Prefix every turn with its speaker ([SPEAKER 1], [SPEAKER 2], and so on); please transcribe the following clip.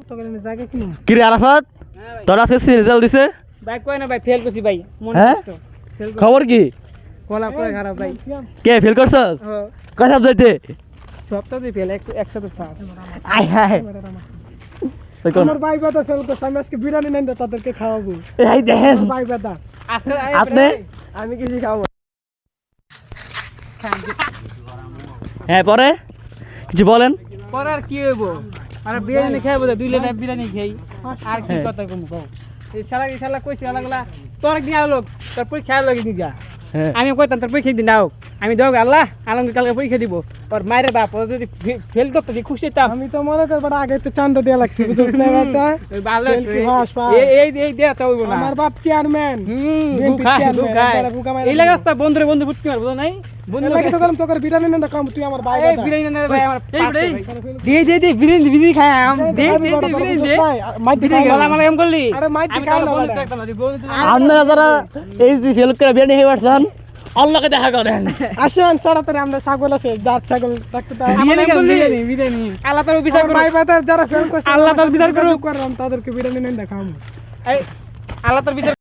[SPEAKER 1] কষ্ট করে না জায়গা কিনুম।
[SPEAKER 2] কি রে আরাফাত তোর আজকে রেজাল্ট দিছে
[SPEAKER 3] ভাই কই না ভাই ফেল করছি ভাই মনে
[SPEAKER 2] হ্যাঁ?
[SPEAKER 3] কষ্ট ফেল
[SPEAKER 2] খবর কি
[SPEAKER 3] কলা পুরো খারাপ ভাই
[SPEAKER 2] কে ফেল করছস
[SPEAKER 3] হ্যাঁ
[SPEAKER 2] কয় সাবজেক্টে
[SPEAKER 3] সপ্তাহে ফেল একসাথে পাস
[SPEAKER 2] আয় হায় ওই কোন
[SPEAKER 1] আমার ভাই বাদা ফেল করছে, আমি আজকে বিরিয়ানি নেন তাদেরকে খাওয়াবো।
[SPEAKER 2] এই দেখেন
[SPEAKER 1] আমার ভাই বাদা
[SPEAKER 3] আজকে
[SPEAKER 2] আপনি
[SPEAKER 1] আমি কিছু খাবো।
[SPEAKER 2] হ্যাঁ পরে কিছু বলেন
[SPEAKER 3] পরে আর কি হইব আর বিরিয়ানি খাইবো তো 2 লিটার বিরিয়ানি খাই আর কি
[SPEAKER 2] হ্যাঁ।
[SPEAKER 3] কথা কম কও এই শালা কইছি আলাগলা তোর একদিন আলো তোর পরীক্ষা লাগে দিগা
[SPEAKER 2] হ্যাঁ
[SPEAKER 3] আমি কইতাম তোর পরীক্ষা দিন দাও আমি দাও আল্লাহ আলমকে কালকে পরীক্ষা দিব আর মায়ের বাপ ও যদি ফেল করতে যে খুশি হইতাম
[SPEAKER 1] আমি তো মনে করি বড় আগে তো চান্দা দেয়া লাগছে, বুঝছ না বাবা?
[SPEAKER 3] ওই ভালো
[SPEAKER 1] ফেল কি পাস পাস।
[SPEAKER 3] এই দেয়া তো হইব না
[SPEAKER 1] আমার বাপ চেয়ারম্যান, BNP চেয়ারম্যান, একবারে বুকা মাইরা
[SPEAKER 3] এই লাগাস্তা বন্ধু বুঝতে পারবো নাই বন্ধু
[SPEAKER 1] লাগে তো গেলাম তোর বিরিয়ানি নেন কাম, তুই আমার ভাই
[SPEAKER 3] এই
[SPEAKER 1] বাদা।
[SPEAKER 3] বিরিয়ানি না ভাই আমার দে বিরিয়ানি খাই আম দে বিরিয়ানি দে
[SPEAKER 1] মাইটি
[SPEAKER 3] বিরিয়ানি
[SPEAKER 1] খাই
[SPEAKER 3] গলা
[SPEAKER 1] না।
[SPEAKER 3] মানে এম করলি
[SPEAKER 1] আরে মাইটি
[SPEAKER 3] আমি
[SPEAKER 1] খাই
[SPEAKER 3] কাল
[SPEAKER 1] না
[SPEAKER 3] বন্ধু
[SPEAKER 1] বাদা।
[SPEAKER 3] একটা না বন্ধু
[SPEAKER 2] আপনারা যারা এই যে ফেল করে বিরিয়ানি খেয়ে পারছেন আল্লাহকে দেখা করেন
[SPEAKER 1] আসেন তাড়াতাড়ি, আমরা ছাগল আছে, জাত ছাগল ডাক্তার তা
[SPEAKER 3] বিরিয়ানি আল্লাহ তার বিচার
[SPEAKER 1] আমার
[SPEAKER 3] করো
[SPEAKER 1] ভাই বাদা যারা ফেল করছে
[SPEAKER 3] আল্লাহ তার বিচার করুক।
[SPEAKER 1] করলাম তাদেরকে বিরিয়ানি নেন দেখাম।
[SPEAKER 3] এই আল্লাহ তার বিচার